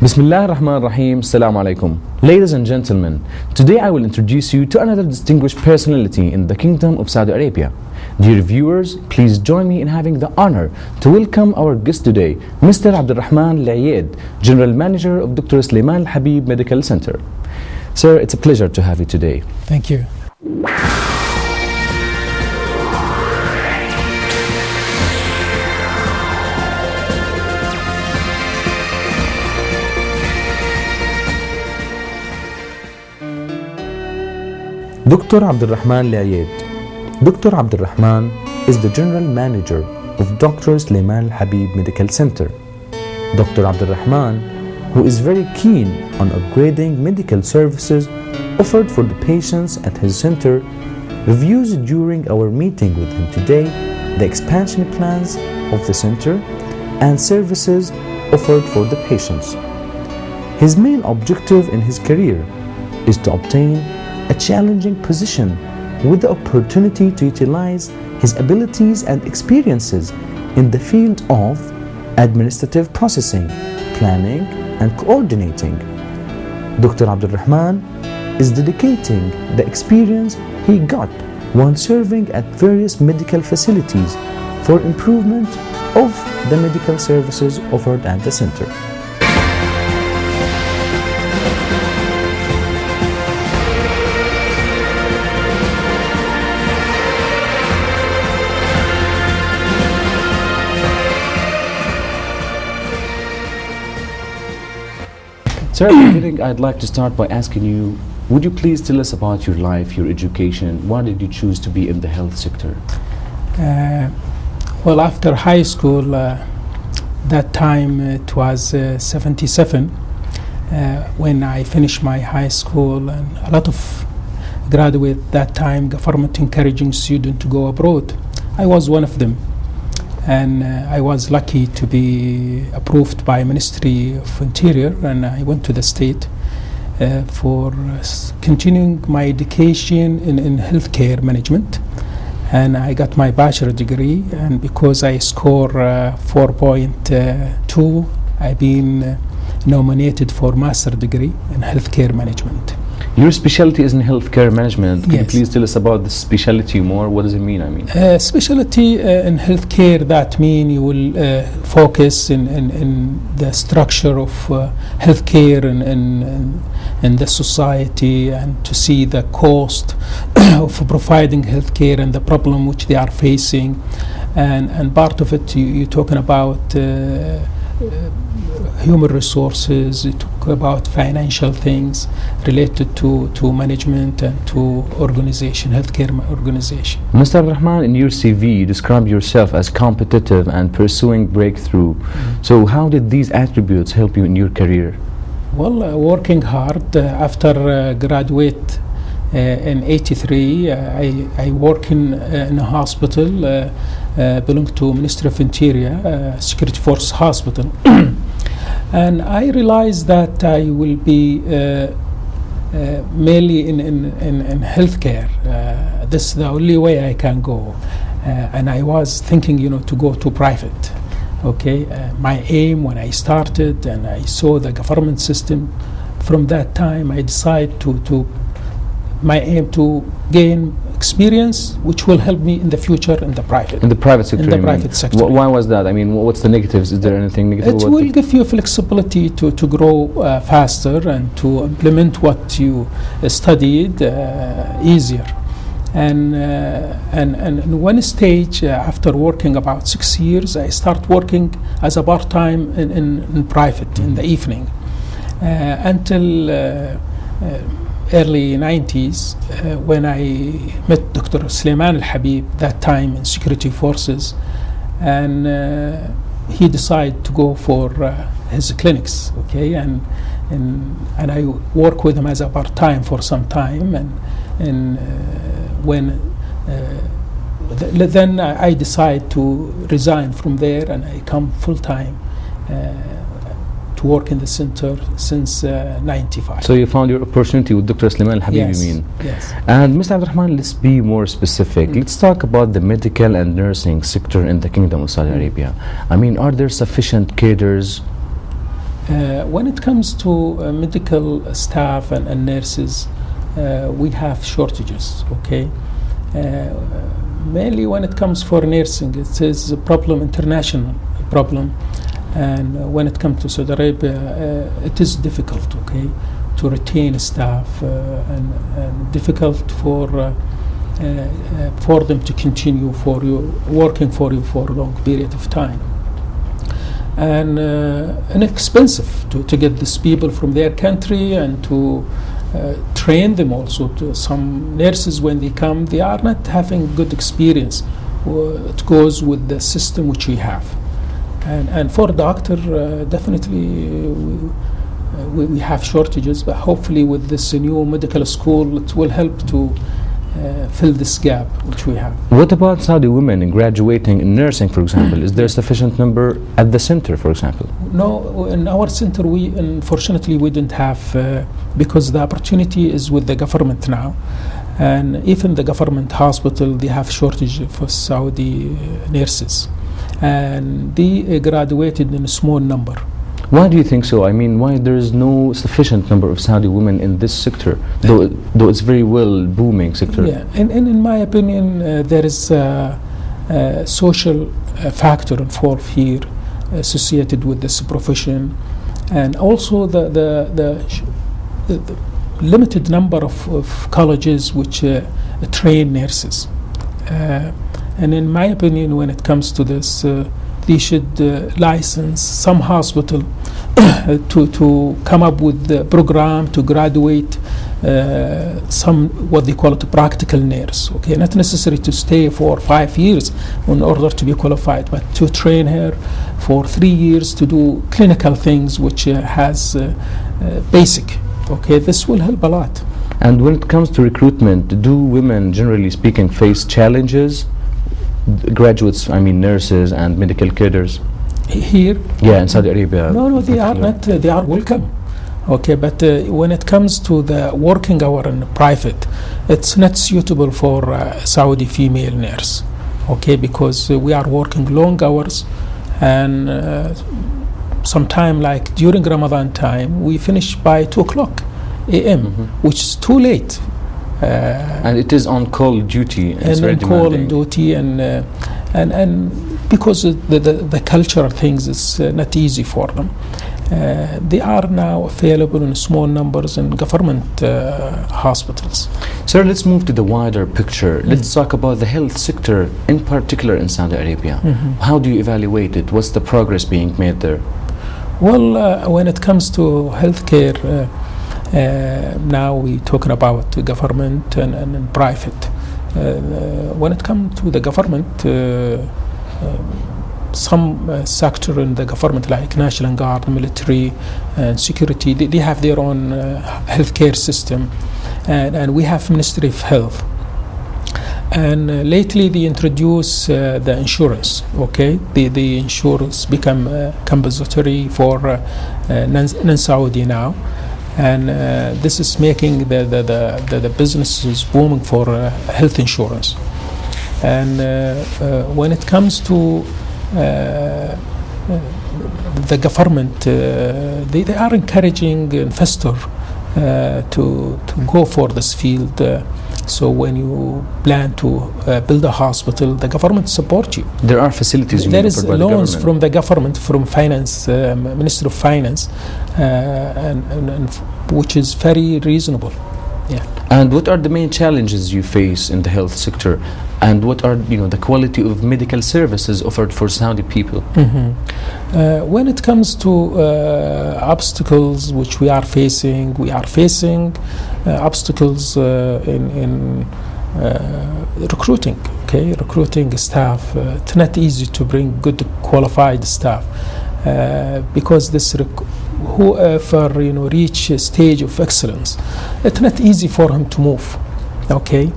Bismillah ar-Rahman ar-Rahim. Assalamu alaikum. Ladies and gentlemen, today I will introduce you to another distinguished personality in the Kingdom of Saudi Arabia. Dear viewers, please join me in having the honor to welcome our guest today, Mr. Abdul-Rahman al-Ayyied, General Manager of Dr.Sulaiman al-Habib Medical Center. Sir, it's a pleasure to have you today. Thank you. Dr. Abdul-Rahman al-Ayyied. Dr. Abdul-Rahman is the General Manager of Dr. Sulaiman al-Habib Medical Center. Dr. Abdul-Rahman, who is very keen on upgrading medical services offered for the patients at his center, reviews during our meeting with him today the expansion plans of the center and services offered for the patients. His main objective in his career is to obtain a challenging position with the opportunity to utilize his abilities and experiences in the field of administrative processing, planning and coordinating. Dr. Abdul-Rahman is dedicating the experience he got while serving at various medical facilities for improvement of the medical services offered at the center. Sir, at the beginning, I'd like to start by asking you, would you please tell us about your life, your education? Why did you choose to be in the health sector? Well, after high school, that time it was 77, when I finished my high school, and a lot of graduates that time, government encouraging students to go abroad. I was one of them. And I was lucky to be approved by Ministry of Interior, and I went to the state for continuing my education in healthcare management, and I got my bachelor degree, and because I scored 4.2, I've been nominated for master degree in healthcare management. Your specialty is in healthcare management. Can Yes. you please tell us about the specialty more? What does it mean? Specialty in healthcare, that mean you will focus in the structure of healthcare in the society, and to see the cost of providing healthcare and the problem which they are facing, and part of it you're talking about human resources, you talk about financial things related to management and to organization, healthcare organization. Mr. Abdul-Rahman, in your CV, you describe yourself as competitive and pursuing breakthrough. So how did these attributes help you in your career? Well, working hard. After graduate in 83, I work in a hospital belong to Ministry of Interior, Security Force Hospital. And I realized that I will be mainly in healthcare. This is the only way I can go. And I was thinking, to go to private. Okay, my aim when I started and I saw the government system, from that time I decided my aim to gain experience which will help me in the future in the private. In the private sector? In the private sector. Why was that? I mean, what's the negatives? Is there anything negative? It will give you flexibility to grow faster and to implement what you studied easier. And in one stage, after working about 6 years, I start working as a part-time in private in the evening until early 90s when I met Dr.Sulaiman al-Habib, that time in security forces, and he decided to go for his clinics, okay, and and I work with them as a part-time for some time, and when then I decide to resign from there, and I come full-time to work in the center since 95. So you found your opportunity with Dr. Sulaiman Al-Habib, Yes, you mean? yes. And Mr. Abdurrahman, let's be more specific. Let's talk about the medical and nursing sector in the Kingdom of Saudi Arabia. I mean, are there sufficient cadres? When it comes to medical staff and nurses, we have shortages, okay? Mainly when it comes for nursing, it is a problem, international problem. And when it comes to Saudi Arabia, it is difficult, okay, to retain staff, and difficult for them to continue working for you for a long period of time. And inexpensive to get these people from their country and to train them also. To some nurses, when they come, they are not having good experience. It goes with the system which we have. And for doctor, definitely we have shortages, but hopefully with this new medical school, it will help to fill this gap which we have. What about Saudi women graduating in nursing, for example? Is there a sufficient number at the center, for example? No, in our center, unfortunately we don't have, because the opportunity is with the government now. And even the government hospital, they have shortage for Saudi nurses. And they graduated in a small number. Why do you think so? I mean, why there is no sufficient number of Saudi women in this sector, though it's very well booming sector? Yeah, and in my opinion, there is a social factor involved here associated with this profession, and also the limited number of colleges which train nurses. And in my opinion, when it comes to this, they should license some hospital to come up with the program to graduate some, what they call it, practical nurse. Okay, not necessary to stay for 5 years in order to be qualified, but to train her for 3 years to do clinical things, which has basic. Okay, this will help a lot. And when it comes to recruitment, do women, generally speaking, face challenges? Graduates, I mean nurses and medical cadres here? Yeah, in Saudi Arabia. No, they are not. They are welcome. Okay, but when it comes to the working hour in private, it's not suitable for Saudi female nurse. Okay, because we are working long hours, and sometime like during Ramadan time, we finish by 2:00 a.m., which is too late. And it is on call duty. And on call and duty, and because the cultural things is not easy for them. They are now available in small numbers in government hospitals. Sir, let's move to the wider picture. Let's talk about the health sector, in particular in Saudi Arabia. How do you evaluate it? What's the progress being made there? Well, when it comes to healthcare, now we're talking about government and private. When it comes to the government, some sector in the government, like National Guard, military, and security, they have their own healthcare system, and we have Ministry of Health. And lately they introduce the insurance. Okay, the insurance become compulsory for non-Saudi now. And this is making the businesses booming for health insurance. And when it comes to the government, they are encouraging investors to go for this field. So when you plan to build a hospital, the government supports you. There are facilities. There is loans from the government, from finance, Ministry of Finance, and which is very reasonable. Yeah. And what are the main challenges you face in the health sector, and what are the quality of medical services offered for Saudi people? When it comes to obstacles which we are facing obstacles in recruiting. Okay, recruiting staff. It's not easy to bring good qualified staff because this whoever reach a stage of excellence, it's not easy for him to move. Okay,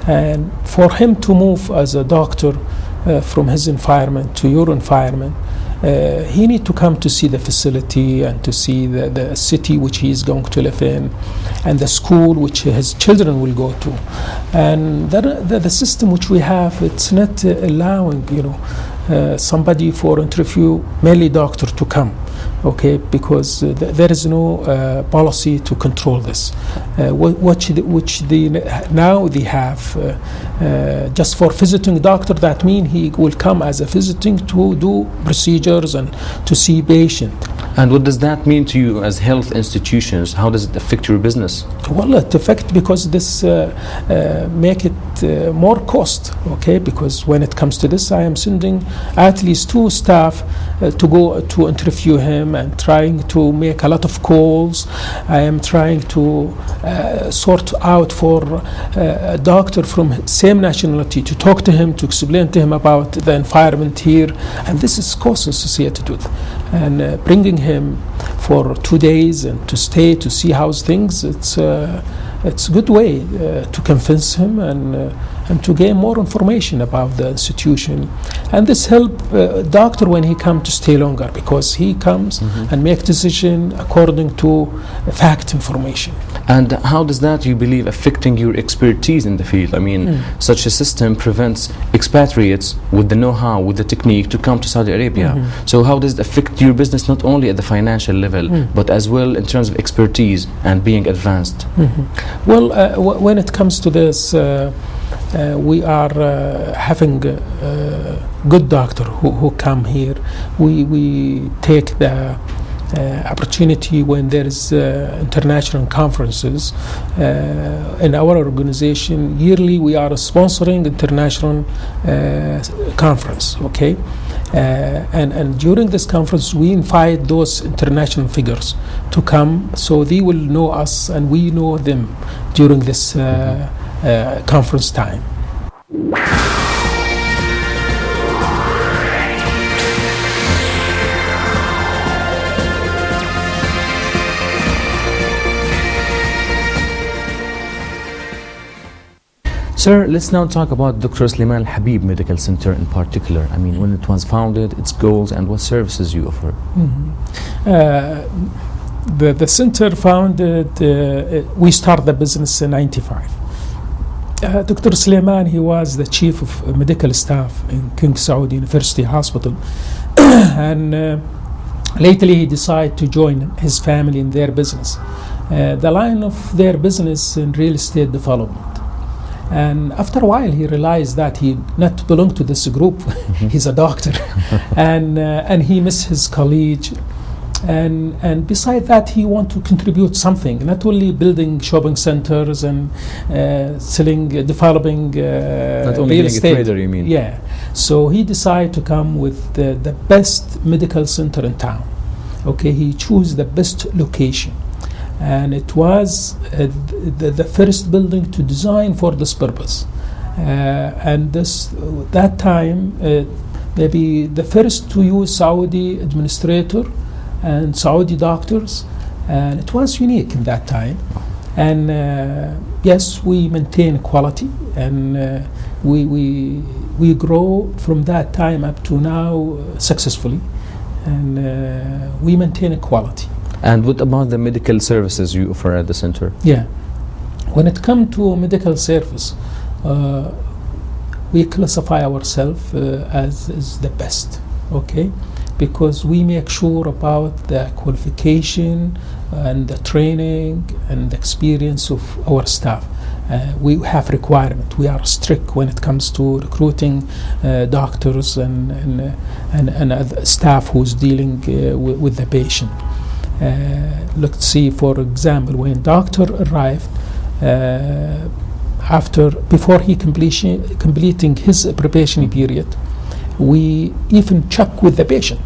and for him to move as a doctor from his environment to your environment, he need to come to see the facility and to see the city which he is going to live in, and the school which his children will go to. And the system which we have, it's not allowing somebody for interview, mainly doctor, to come. Okay, because there is no policy to control this, which now they have just for visiting doctor. That means he will come as a visiting to do procedures and to see patient. And what does that mean to you as health institutions? How does it affect your business? Well, it affects because this make it more cost. Okay, because when it comes to this, I am sending at least 2 staff to go to interview him and trying to make a lot of calls. I am trying to sort out for a doctor from same nationality to talk to him, to explain to him about the environment here, and this is cost associated with. And bringing him for 2 days and to stay to see how's things, it's a good way to convince him and to gain more information about the institution. And this help doctor when he come to stay longer, because he comes and make decision according to fact information. And how does that, you believe, affecting your expertise in the field? I mean, such a system prevents expatriates with the know-how, with the technique to come to Saudi Arabia. So how does it affect your business, not only at the financial level, but as well in terms of expertise and being advanced? Well, when it comes to this, we are having good doctor who come here. We take the opportunity when there is international conferences in our organization. Yearly we are sponsoring international conference. Okay, and during this conference we invite those international figures to come, so they will know us and we know them during this conference time. Sir, let's now talk about Dr.Sulaiman Al-Habib Medical Center in particular. I mean, when it was founded, its goals, and what services you offer. The center founded, we started the business in 95. Dr. Sulaiman, he was the chief of medical staff in King Saudi University Hospital. And lately he decided to join his family in their business. The line of their business in real estate development. And after a while he realized that he not belong to this group. He's a doctor. And he missed his colleague. And beside that he want to contribute something, not only building shopping centers and developing not only real being estate. A trader, you mean? Yeah. So he decided to come with the best medical center in town. Okay, he chose the best location. And it was the first building to design for this purpose. And that time, maybe the first to use Saudi administrator and Saudi doctors, and it was unique in that time. And yes, we maintain quality, and we grow from that time up to now successfully, and we maintain quality. And what about the medical services you offer at the center? Yeah, when it comes to medical service, we classify ourselves as the best, okay? Because we make sure about the qualification and the training and the experience of our staff. We have requirement. We are strict when it comes to recruiting doctors and other staff who's dealing with the patient. Let's see, for example, when doctor arrived, before he completing his probation period, we even check with the patient.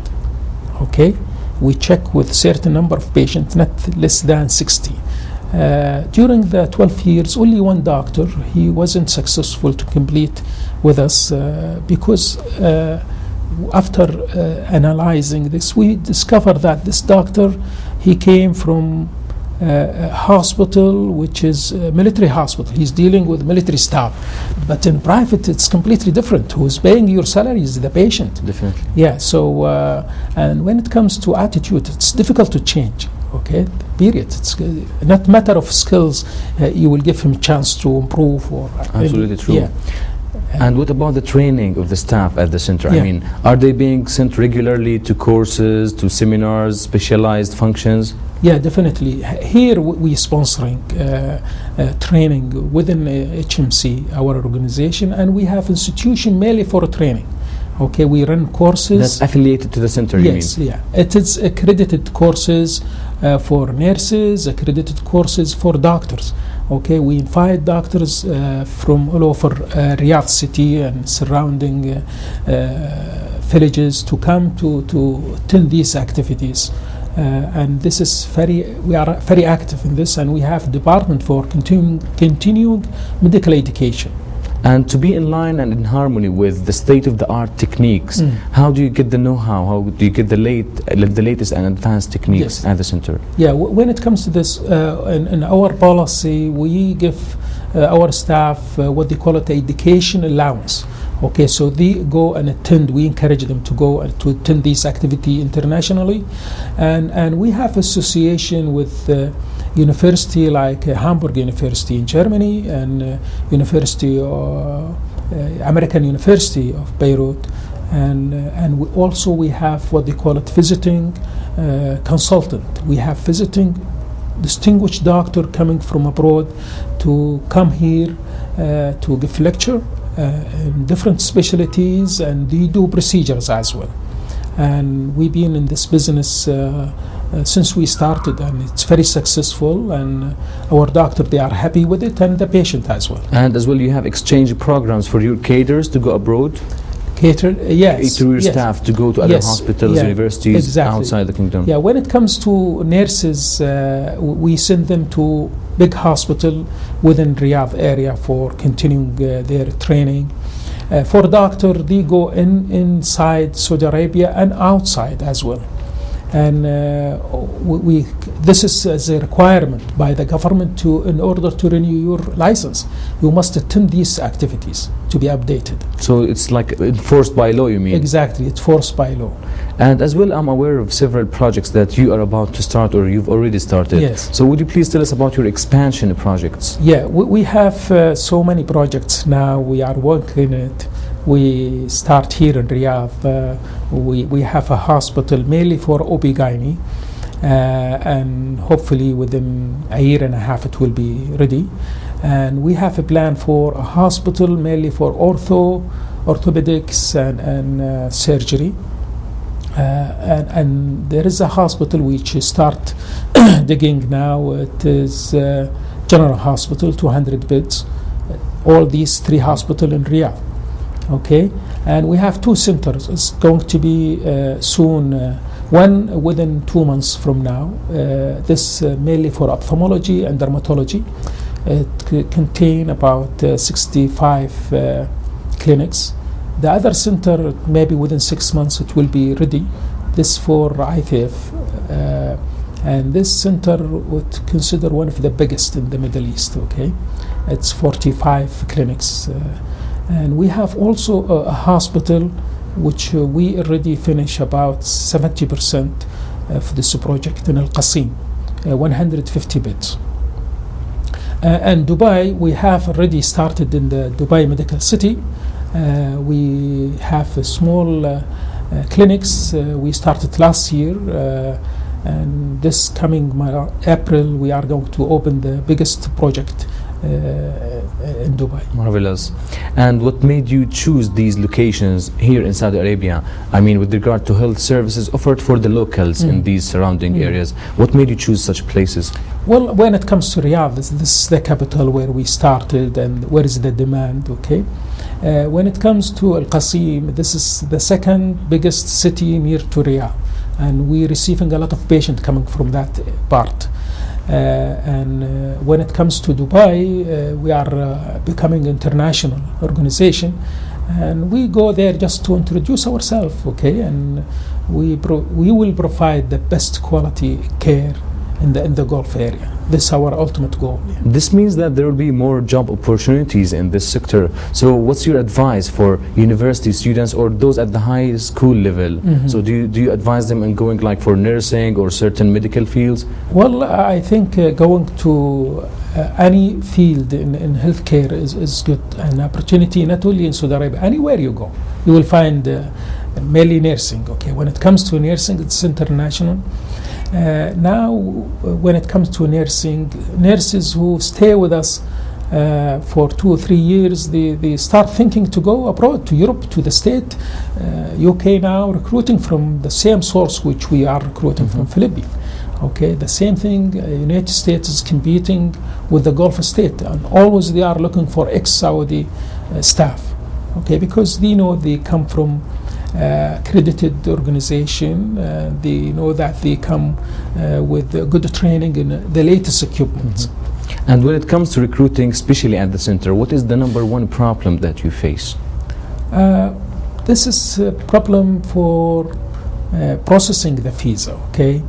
Okay, we check with certain number of patients, not less than 60. During the 12 years, only one doctor, he wasn't successful to complete with us because after analyzing this, we discovered that this doctor, he came from a hospital which is a military hospital. He's dealing with military staff, but in private it's completely different. Who's paying your salary is the patient. Definitely. Yeah. So and when it comes to attitude, it's difficult to change. Okay. Period. It's not matter of skills. You will give him a chance to improve. Or absolutely true. Yeah. And what about the training of the staff at the center? Yeah. I mean, are they being sent regularly to courses, to seminars, specialized functions? Yeah, definitely. Here we sponsoring training within HMC, our organization, and we have institution mainly for training. Okay, we run courses. That's affiliated to the center, yes, you mean? Yeah. It is accredited courses for nurses, accredited courses for doctors. Okay, we invite doctors from all over Riyadh city and surrounding villages to come to attend these activities. And this is we are very active in this, and we have a department for continuing medical education. And to be in line and in harmony with the state-of-the-art techniques, how do you get the know-how? How do you get the latest and advanced techniques at the center? Yeah, when it comes to this, in our policy, we give our staff what they call it education allowance. Okay, so they go and attend. We encourage them to go and to attend this activity internationally, and we have association with university like Hamburg University in Germany and University American University of Beirut, and we have what they call it visiting consultant. We have visiting distinguished doctor coming from abroad to come here to give lecture in different specialties, and they do procedures as well. And we've been in this business since we started, and it's very successful, and our doctor, they are happy with it, and the patient as well. And as well, you have exchange programs for your cadres to go abroad? Yes. To your staff to go to other hospitals, universities outside the kingdom? Yeah, when it comes to nurses, we send them to big hospital within Riyadh area for continuing their training. For doctor, they go inside Saudi Arabia and outside as well. And this is as a requirement by the government in order to renew your license, you must attend these activities to be updated. So it's like enforced by law, you mean? Exactly, it's forced by law. And as well, I'm aware of several projects that you are about to start or you've already started. Yes. So would you please tell us about your expansion projects? Yeah, we have so many projects now. We are working on it. We start here in Riyadh. We have a hospital mainly for OB-GYN, and hopefully within a year and a half it will be ready. And we have a plan for a hospital mainly for orthopedics and surgery. And there is a hospital which start digging now. It is General Hospital, 200 beds. All these 3 hospitals in Riyadh. Okay, and we have 2 centers. It's going to be soon, one within 2 months from now. This mainly for ophthalmology and dermatology. It contain about 65 clinics. The other center, maybe within 6 months, it will be ready. This for IVF, and this center would consider one of the biggest in the Middle East. Okay, it's 45 clinics. And we have also a hospital which we already finished about 70% of this project in Al-Qasim, 150 beds. And Dubai, we have already started in the Dubai Medical City. We have a small clinics. We started last year, and this coming April we are going to open the biggest project in Dubai. Marvelous. And what made you choose these locations here in Saudi Arabia? I mean, with regard to health services offered for the locals in these surrounding areas, what made you choose such places? Well, when it comes to Riyadh, this is the capital where we started and where is the demand. Okay, when it comes to Al-Qasim, this is the second biggest city near to Riyadh, and we're receiving a lot of patients coming from that part. And when it comes to Dubai, we are becoming international organization, and we go there just to introduce ourselves, okay, and we will provide the best quality care in the Gulf area. This is our ultimate goal. Yeah. This means that there will be more job opportunities in this sector. So what's your advice for university students or those at the high school level? So do you advise them in going like for nursing or certain medical fields? Well, I think going to any field in healthcare is good, an opportunity not only in Saudi Arabia, anywhere you go. You will find mainly nursing, okay. When it comes to nursing, it's international. Now, when it comes to nursing, nurses who stay with us for 2 or 3 years, they start thinking to go abroad, to Europe, to the States. UK now recruiting from the same source which we are recruiting from Philippines. Okay, the same thing, United States is competing with the Gulf state, and always they are looking for ex-Saudi staff, okay, because they know they come from accredited organization, they know that they come with good training and the latest equipment. And when it comes to recruiting, especially at the center, what is the number one problem that you face? This is a problem for processing the visa, okay,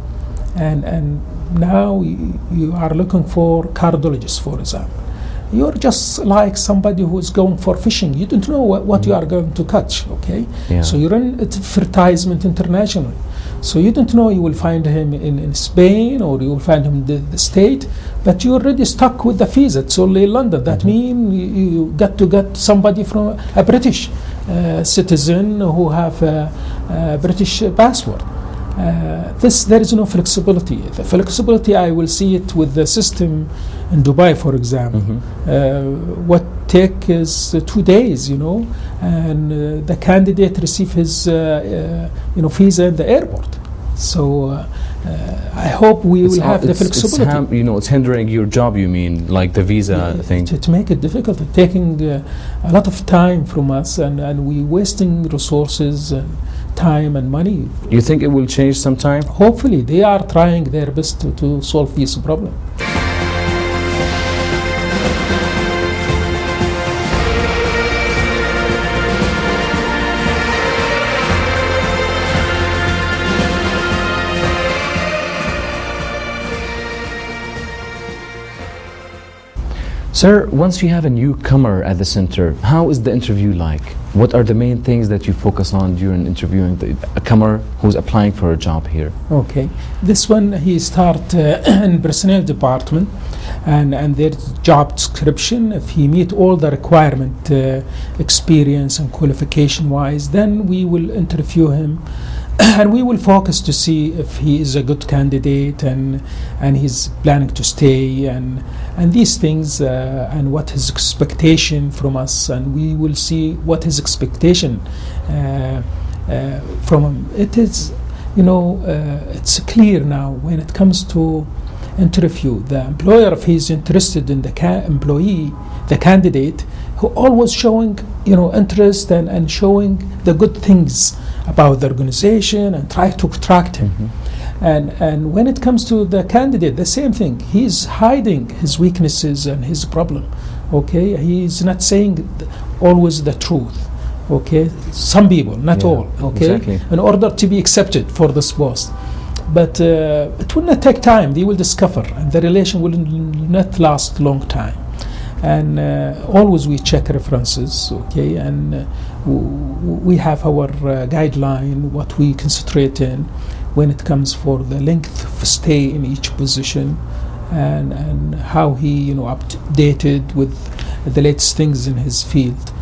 and now you are looking for cardiologists, for example. You're just like somebody who is going for fishing. You don't know what you are going to catch, okay? Yeah. So you run advertisement internationally. So you don't know you will find him in Spain or you will find him in the state, but you're already stuck with the visa. It's only London. That means you got to get somebody from a British citizen who have a British passport. There is no flexibility. The flexibility, I will see it with the system in Dubai, for example. What take is 2 days, you know, and the candidate receive his visa in the airport. So I hope we will have the flexibility. It's hindering your job, you mean, like the visa thing? To make it difficult, taking a lot of time from us, and we wasting resources and time and money. You think it will change sometime? Hopefully. They are trying their best to solve this problem. Sir, once you have a newcomer at the center, how is the interview like? What are the main things that you focus on during interviewing a comer who's applying for a job here? Okay, this one he start in personnel department, and there's job description. If he meet all the requirement, experience and qualification wise, then we will interview him. And we will focus to see if he is a good candidate and he's planning to stay and these things and what his expectation from us, and we will see what his expectation from him. It is, it's clear now when it comes to interview. The employer, if he's interested in the employee, the candidate, who always showing interest and showing the good things about the organization and try to attract him. And when it comes to the candidate, the same thing. He's hiding his weaknesses and his problem. Okay, he's not saying always the truth. Okay, some people, not all. Okay, exactly. In order to be accepted for this post, but it will not take time. They will discover, and the relation will not last long time. And always we check references, okay, and we have our guideline, what we concentrate in when it comes for the length of stay in each position, and how he updated with the latest things in his field.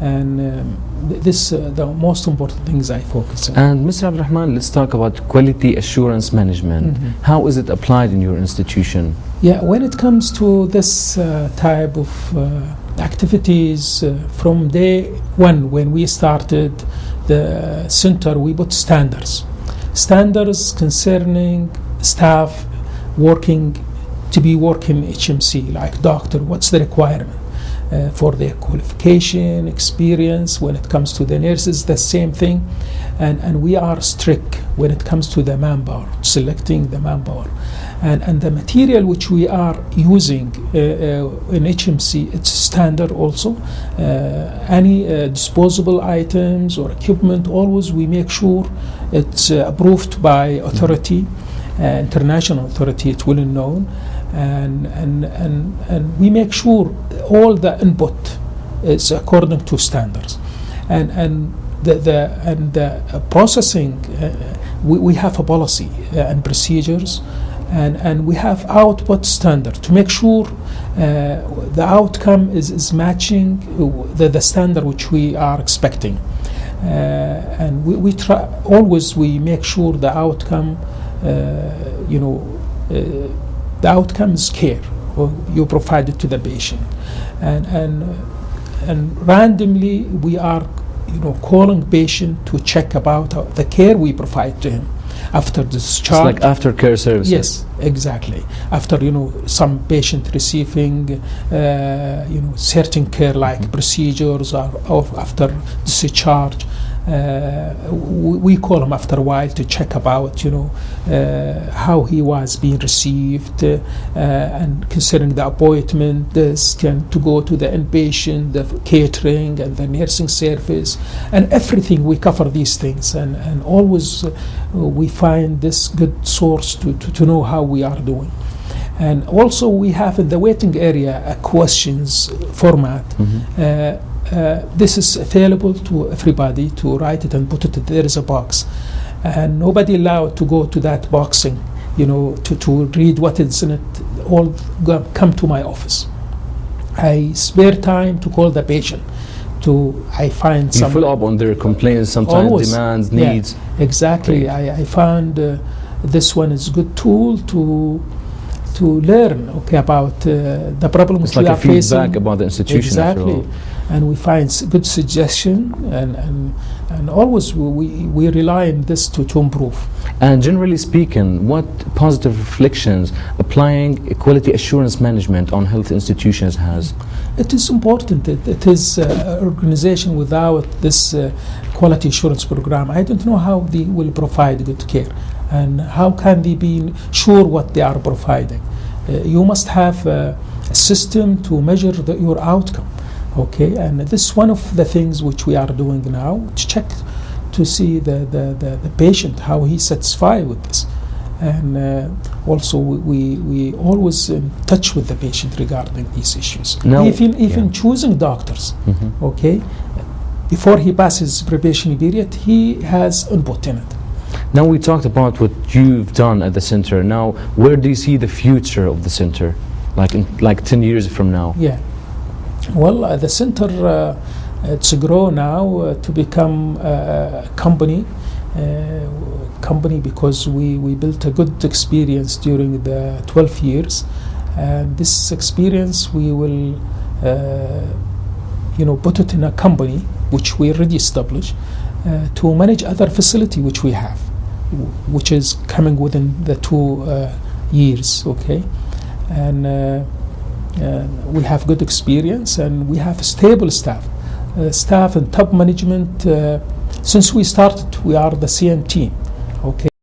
And this the most important things I focus on. And Mr. Abdurrahman, let's talk about quality assurance management. How is it applied in your institution? Yeah, when it comes to this type of activities, from day one when we started the center, we put standards concerning staff working HMC, like doctor, what's the requirement, for their qualification, experience. When it comes to the nurses, the same thing. And we are strict when it comes to the manpower, selecting the manpower. And the material which we are using in HMC, it's standard also. Any disposable items or equipment, always we make sure it's approved by authority, international authority, it's well known. And we make sure all the input is according to standards. And the processing, we have a policy and procedures, and we have output standard to make sure the outcome is matching the standard which we are expecting. And we try always, we make sure the outcome, the outcome is care you provide it to the patient, and randomly we are calling patient to check about the care we provide to him after discharge. It's like aftercare services. Yes, exactly. After some patient receiving certain care like procedures or after discharge, we call him after a while to check about how he was being received, and considering the appointment, to go to the inpatient, the catering and the nursing service and everything. We cover these things, and always we find this good source to know how we are doing. And also we have in the waiting area a questions format. This is available to everybody to write it and put it. There is a box, and nobody allowed to go to that boxing, to read what is in it. All come to my office. I spare time to call the patient. I find some. You follow up on their complaints, sometimes always, demands, needs. Yeah, exactly. I found this one is a good tool to learn about the problems it's like we are facing. It's like a feedback about the institution. Exactly. And we find good suggestion, and always we rely on this to improve. And generally speaking, what positive reflections applying quality assurance management on health institutions has? It is important. It is an organization without this quality assurance program, I don't know how they will provide good care, and how can they be sure what they are providing. You must have a system to measure your outcome. Okay, and this is one of the things which we are doing now, to check to see the patient, how he's satisfied with this. And also we always in touch with the patient regarding these issues. Now, even choosing doctors, okay, before he passes probationary period, he has input in it. Now we talked about what you've done at the center. Now, where do you see the future of the center, like 10 years from now? Yeah. Well, the center it's grow now to become a company because we built a good experience during the 12 years, and this experience we will put it in a company which we already established to manage other facility which we have, which is coming within the 2 years. Okay, and we have good experience, and we have stable staff and top management. Since we started, we are the same team. Okay.